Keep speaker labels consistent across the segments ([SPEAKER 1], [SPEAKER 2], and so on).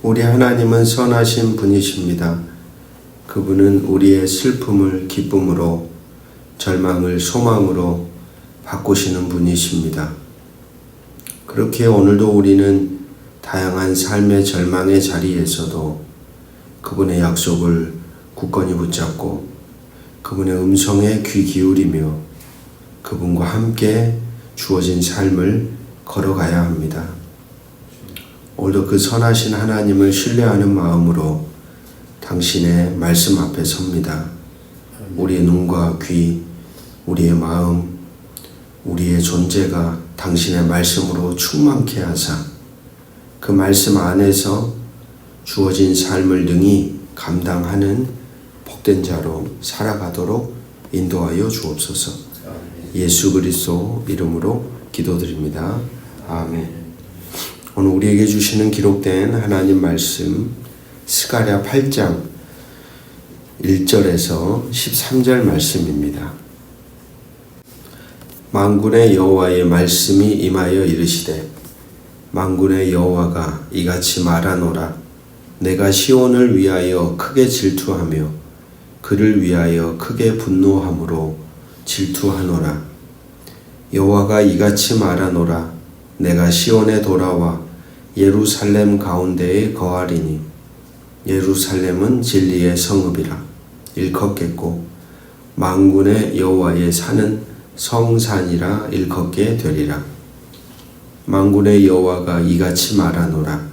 [SPEAKER 1] 우리 하나님은 선하신 분이십니다. 그분은 우리의 슬픔을 기쁨으로, 절망을 소망으로 바꾸시는 분이십니다. 그렇게 오늘도 우리는 다양한 삶의 절망의 자리에서도 그분의 약속을 굳건히 붙잡고 그분의 음성에 귀 기울이며 그분과 함께 주어진 삶을 걸어가야 합니다. 오늘도 그 선하신 하나님을 신뢰하는 마음으로 당신의 말씀 앞에 섭니다. 우리의 눈과 귀, 우리의 마음, 우리의 존재가 당신의 말씀으로 충만케 하사 그 말씀 안에서 주어진 삶을 능히 감당하는 복된 자로 살아가도록 인도하여 주옵소서. 예수 그리스도 이름으로 기도드립니다. 아멘. 오늘 우리에게 주시는 기록된 하나님 말씀 스가랴 8장 1절에서 13절 말씀입니다. 만군의 여호와의 말씀이 임하여 이르시되 만군의 여호와가 이같이 말하노라. 내가 시온을 위하여 크게 질투하며 그를 위하여 크게 분노함으로 질투하노라. 여호와가 이같이 말하노라. 내가 시온에 돌아와 예루살렘 가운데에 거하리니 예루살렘은 진리의 성읍이라 일컫겠고 만군의 여호와의 산은 성산이라 일컫게 되리라. 만군의 여호와가 이같이 말하노라.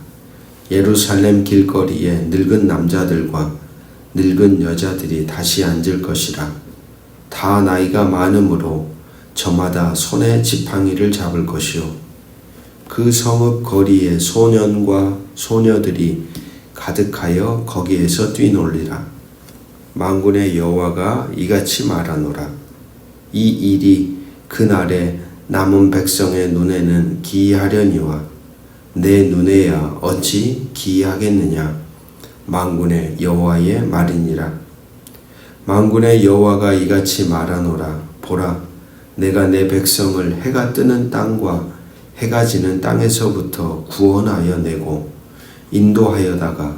[SPEAKER 1] 예루살렘 길거리에 늙은 남자들과 늙은 여자들이 다시 앉을 것이라. 다 나이가 많으므로 저마다 손에 지팡이를 잡을 것이요 그 성읍 거리에 소년과 소녀들이 가득하여 거기에서 뛰놀리라. 만군의 여호와가 이같이 말하노라. 이 일이 그날에 남은 백성의 눈에는 기이하려니와 내 눈에야 어찌 기이하겠느냐. 만군의 여호와의 말이니라. 만군의 여호와가 이같이 말하노라. 보라, 내가 내 백성을 해가 뜨는 땅과 해가 지는 땅에서부터 구원하여 내고 인도하여다가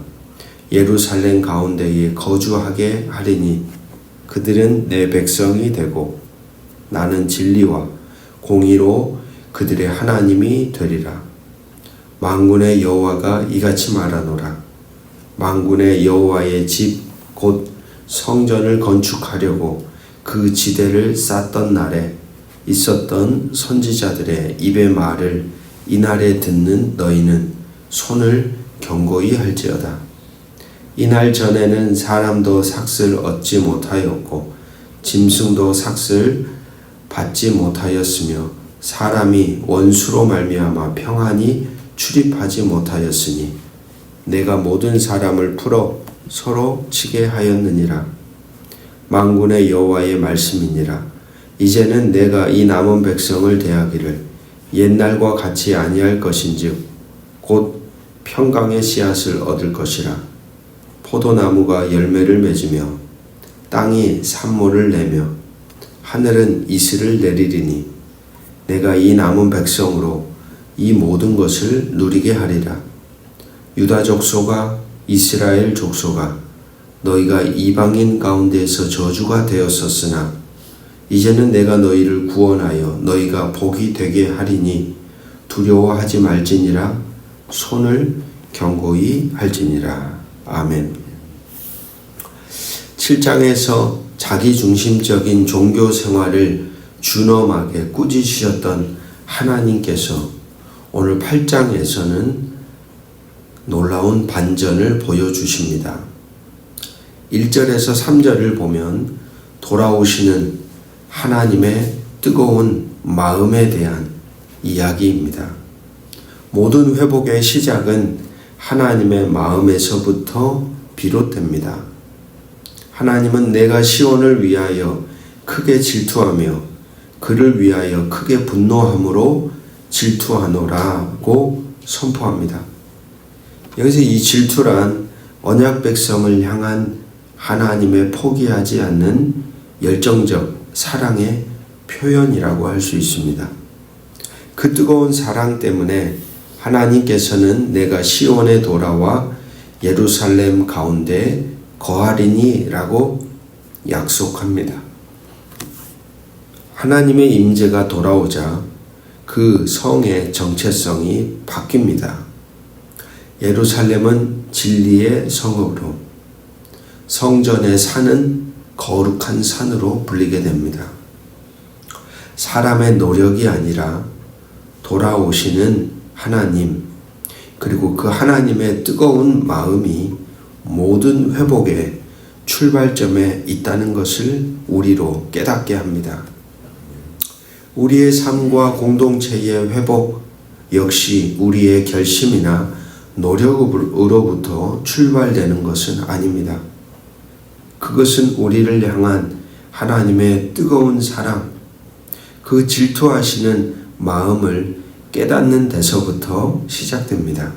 [SPEAKER 1] 예루살렘 가운데에 거주하게 하리니 그들은 내 백성이 되고 나는 진리와 공의로 그들의 하나님이 되리라. 만군의 여호와가 이같이 말하노라. 만군의 여호와의 집 곧 성전을 건축하려고 그 지대를 쌓던 날에 있었던 선지자들의 입의 말을 이날에 듣는 너희는 손을 견고히 할지어다. 이날 전에는 사람도 삭슬 얻지 못하였고 짐승도 삭슬 받지 못하였으며 사람이 원수로 말미암아 평안히 출입하지 못하였으니 내가 모든 사람을 풀어 서로 치게 하였느니라. 만군의 여호와의 말씀이니라. 이제는 내가 이 남은 백성을 대하기를 옛날과 같이 아니할 것인즉 곧 평강의 씨앗을 얻을 것이라. 포도나무가 열매를 맺으며 땅이 산모를 내며 하늘은 이슬을 내리리니 내가 이 남은 백성으로 이 모든 것을 누리게 하리라. 유다 족속아 이스라엘 족속아 너희가 이방인 가운데에서 저주가 되었었으나 이제는 내가 너희를 구원하여 너희가 복이 되게 하리니 두려워하지 말지니라. 손을 견고히 할지니라. 아멘. 7장에서 자기중심적인 종교 생활을 준엄하게 꾸짖으셨던 하나님께서 오늘 8장에서는 놀라운 반전을 보여주십니다. 1절에서 3절을 보면 돌아오시는 하나님의 뜨거운 마음에 대한 이야기입니다. 모든 회복의 시작은 하나님의 마음에서부터 비롯됩니다. 하나님은 내가 시온을 위하여 크게 질투하며 그를 위하여 크게 분노함으로 질투하노라고 선포합니다. 여기서 이 질투란 언약 백성을 향한 하나님의 포기하지 않는 열정적 사랑의 표현이라고 할 수 있습니다. 그 뜨거운 사랑 때문에 하나님께서는 내가 시온에 돌아와 예루살렘 가운데 거하리니라고 약속합니다. 하나님의 임재가 돌아오자 그 성의 정체성이 바뀝니다. 예루살렘은 진리의 성읍으로, 성전의 산은 거룩한 산으로 불리게 됩니다. 사람의 노력이 아니라 돌아오시는 하나님, 그리고 그 하나님의 뜨거운 마음이 모든 회복의 출발점에 있다는 것을 우리로 깨닫게 합니다. 우리의 삶과 공동체의 회복 역시 우리의 결심이나 노력으로부터 출발되는 것은 아닙니다. 그것은 우리를 향한 하나님의 뜨거운 사랑, 그 질투하시는 마음을 깨닫는 데서부터 시작됩니다.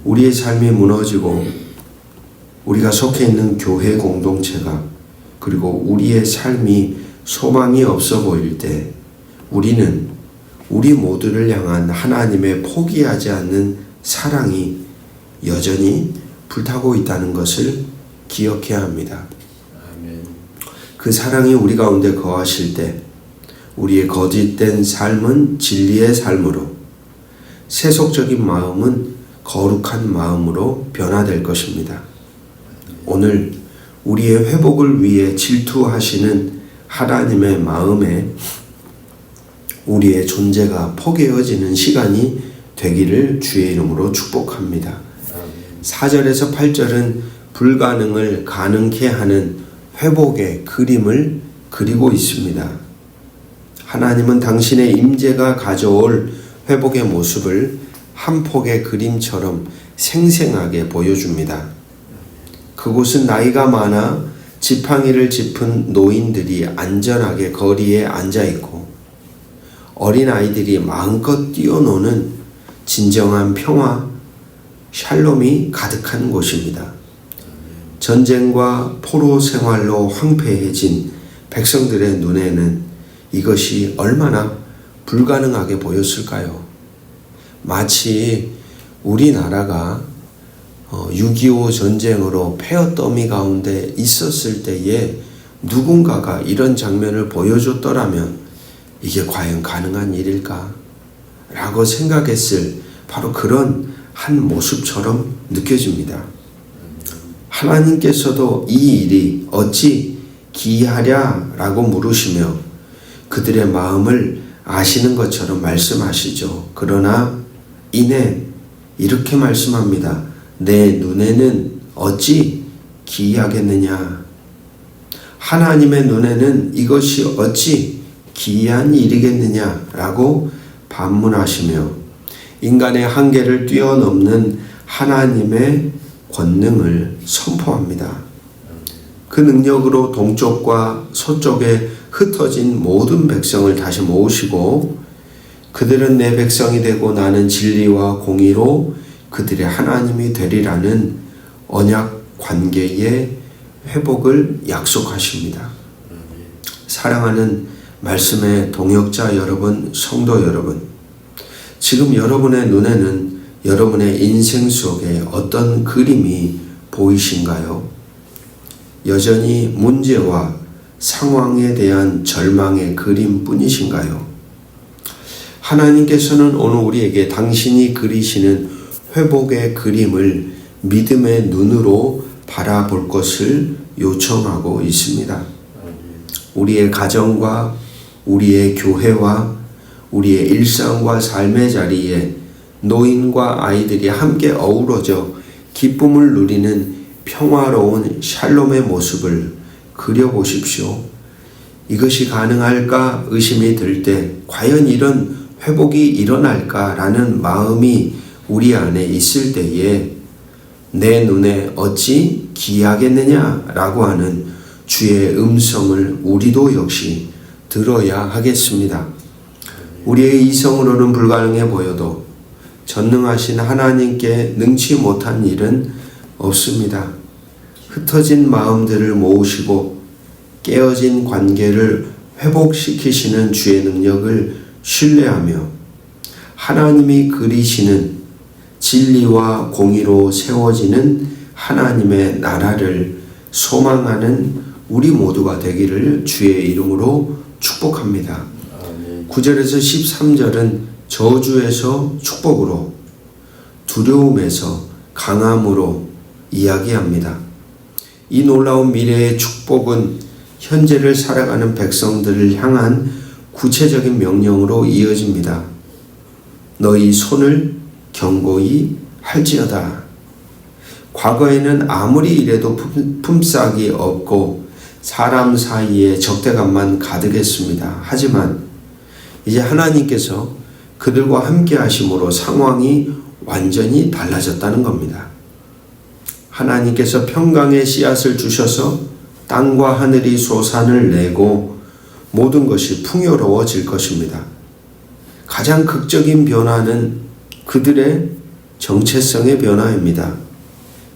[SPEAKER 1] 우리의 삶이 무너지고 우리가 속해 있는 교회 공동체가, 그리고 우리의 삶이 소망이 없어 보일 때 우리는 우리 모두를 향한 하나님의 포기하지 않는 사랑이 여전히 불타고 있다는 것을 기억해야 합니다. 그 사랑이 우리 가운데 거하실 때 우리의 거짓된 삶은 진리의 삶으로, 세속적인 마음은 거룩한 마음으로 변화될 것입니다. 오늘 우리의 회복을 위해 질투하시는 하나님의 마음에 우리의 존재가 포개어지는 시간이 되기를 주의 이름으로 축복합니다. 4절에서 8절은 불가능을 가능케 하는 회복의 그림을 그리고 있습니다. 하나님은 당신의 임재가 가져올 회복의 모습을 한 폭의 그림처럼 생생하게 보여줍니다. 그곳은 나이가 많아 지팡이를 짚은 노인들이 안전하게 거리에 앉아있고 어린아이들이 마음껏 뛰어노는 진정한 평화, 샬롬이 가득한 곳입니다. 전쟁과 포로 생활로 황폐해진 백성들의 눈에는 이것이 얼마나 불가능하게 보였을까요? 마치 우리나라가 6.25 전쟁으로 폐허더미 가운데 있었을 때에 누군가가 이런 장면을 보여줬더라면 이게 과연 가능한 일일까? 라고 생각했을 바로 그런 한 모습처럼 느껴집니다. 하나님께서도 이 일이 어찌 기이하랴 라고 물으시며 그들의 마음을 아시는 것처럼 말씀하시죠. 그러나 이내 이렇게 말씀합니다. 내 눈에는 어찌 기이하겠느냐. 하나님의 눈에는 이것이 어찌 기이한 일이겠느냐 라고 반문하시며 인간의 한계를 뛰어넘는 하나님의 권능을 선포합니다. 그 능력으로 동쪽과 서쪽에 흩어진 모든 백성을 다시 모으시고 그들은 내 백성이 되고 나는 진리와 공의로 그들의 하나님이 되리라는 언약 관계의 회복을 약속하십니다. 사랑하는 말씀의 동역자 여러분, 성도 여러분, 지금 여러분의 눈에는 여러분의 인생 속에 어떤 그림이 보이신가요? 여전히 문제와 상황에 대한 절망의 그림뿐이신가요? 하나님께서는 오늘 우리에게 당신이 그리시는 회복의 그림을 믿음의 눈으로 바라볼 것을 요청하고 있습니다. 우리의 가정과 우리의 교회와 우리의 일상과 삶의 자리에 노인과 아이들이 함께 어우러져 기쁨을 누리는 평화로운 샬롬의 모습을 그려보십시오. 이것이 가능할까 의심이 들 때 과연 이런 회복이 일어날까라는 마음이 우리 안에 있을 때에 내 눈에 어찌 기이하겠느냐라고 하는 주의 음성을 우리도 역시 들어야 하겠습니다. 우리의 이성으로는 불가능해 보여도 전능하신 하나님께 능치 못한 일은 없습니다. 흩어진 마음들을 모으시고 깨어진 관계를 회복시키시는 주의 능력을 신뢰하며 하나님이 그리시는 진리와 공의로 세워지는 하나님의 나라를 소망하는 우리 모두가 되기를 주의 이름으로 축복합니다. 9절에서 13절은 저주에서 축복으로, 두려움에서 강함으로 이야기합니다. 이 놀라운 미래의 축복은 현재를 살아가는 백성들을 향한 구체적인 명령으로 이어집니다. 너희 손을 견고히 할지어다. 과거에는 아무리 이래도 품삯이 없고 사람 사이에 적대감만 가득했습니다. 하지만 이제 하나님께서 그들과 함께 하심으로 상황이 완전히 달라졌다는 겁니다. 하나님께서 평강의 씨앗을 주셔서 땅과 하늘이 솟아을 내고 모든 것이 풍요로워질 것입니다. 가장 극적인 변화는 그들의 정체성의 변화입니다.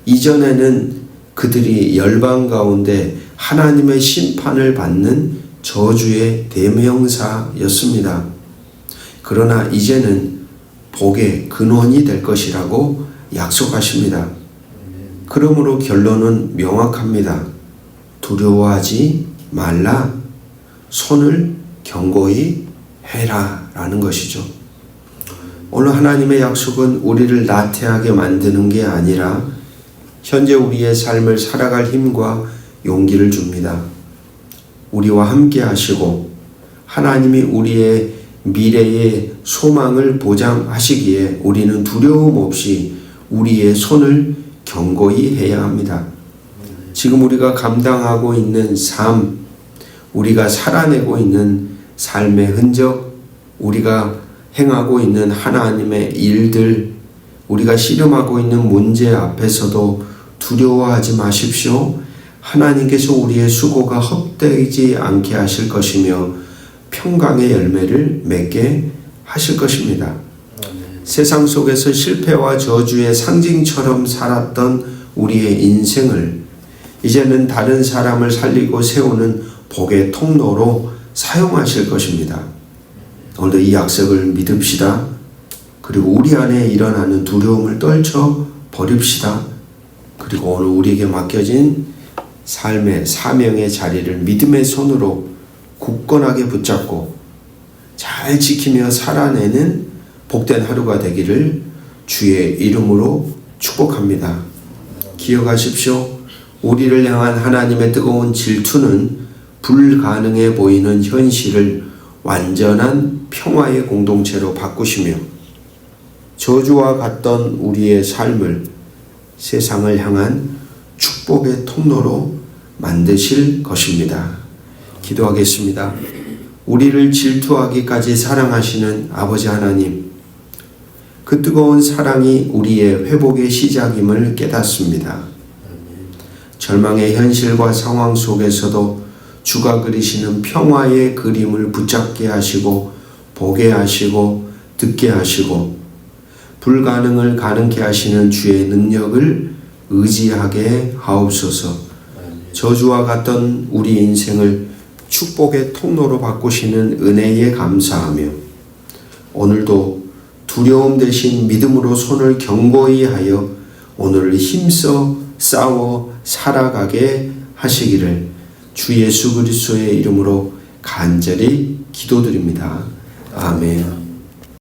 [SPEAKER 1] 이전에는 그들이 열방 가운데 하나님의 심판을 받는 저주의 대명사였습니다. 그러나 이제는 복의 근원이 될 것이라고 약속하십니다. 그러므로 결론은 명확합니다. 두려워하지 말라. 손을 견고히 해라 라는 것이죠. 오늘 하나님의 약속은 우리를 나태하게 만드는 게 아니라 현재 우리의 삶을 살아갈 힘과 용기를 줍니다. 우리와 함께 하시고 하나님이 우리의 미래의 소망을 보장하시기에 우리는 두려움 없이 우리의 손을 견고히 해야 합니다. 지금 우리가 감당하고 있는 삶, 우리가 살아내고 있는 삶의 흔적, 우리가 행하고 있는 하나님의 일들, 우리가 씨름하고 있는 문제 앞에서도 두려워하지 마십시오. 하나님께서 우리의 수고가 헛되지 않게 하실 것이며 평강의 열매를 맺게 하실 것입니다. 세상 속에서 실패와 저주의 상징처럼 살았던 우리의 인생을 이제는 다른 사람을 살리고 세우는 복의 통로로 사용하실 것입니다. 오늘도 이 약속을 믿읍시다. 그리고 우리 안에 일어나는 두려움을 떨쳐 버립시다. 그리고 오늘 우리에게 맡겨진 삶의 사명의 자리를 믿음의 손으로 굳건하게 붙잡고 잘 지키며 살아내는 복된 하루가 되기를 주의 이름으로 축복합니다. 기억하십시오. 우리를 향한 하나님의 뜨거운 질투는 불가능해 보이는 현실을 완전한 평화의 공동체로 바꾸시며 저주와 같던 우리의 삶을 세상을 향한 축복의 통로로 만드실 것입니다. 기도하겠습니다. 우리를 질투하기까지 사랑하시는 아버지 하나님, 그 뜨거운 사랑이 우리의 회복의 시작임을 깨닫습니다. 절망의 현실과 상황 속에서도 주가 그리시는 평화의 그림을 붙잡게 하시고 보게 하시고 듣게 하시고 불가능을 가능케 하시는 주의 능력을 의지하게 하옵소서. 저주와 같던 우리 인생을 축복의 통로로 바꾸시는 은혜에 감사하며 오늘도 두려움 대신 믿음으로 손을 견고히 하여 오늘을 힘써 싸워 살아가게 하시기를 주 예수 그리스도의 이름으로 간절히 기도드립니다. 아멘.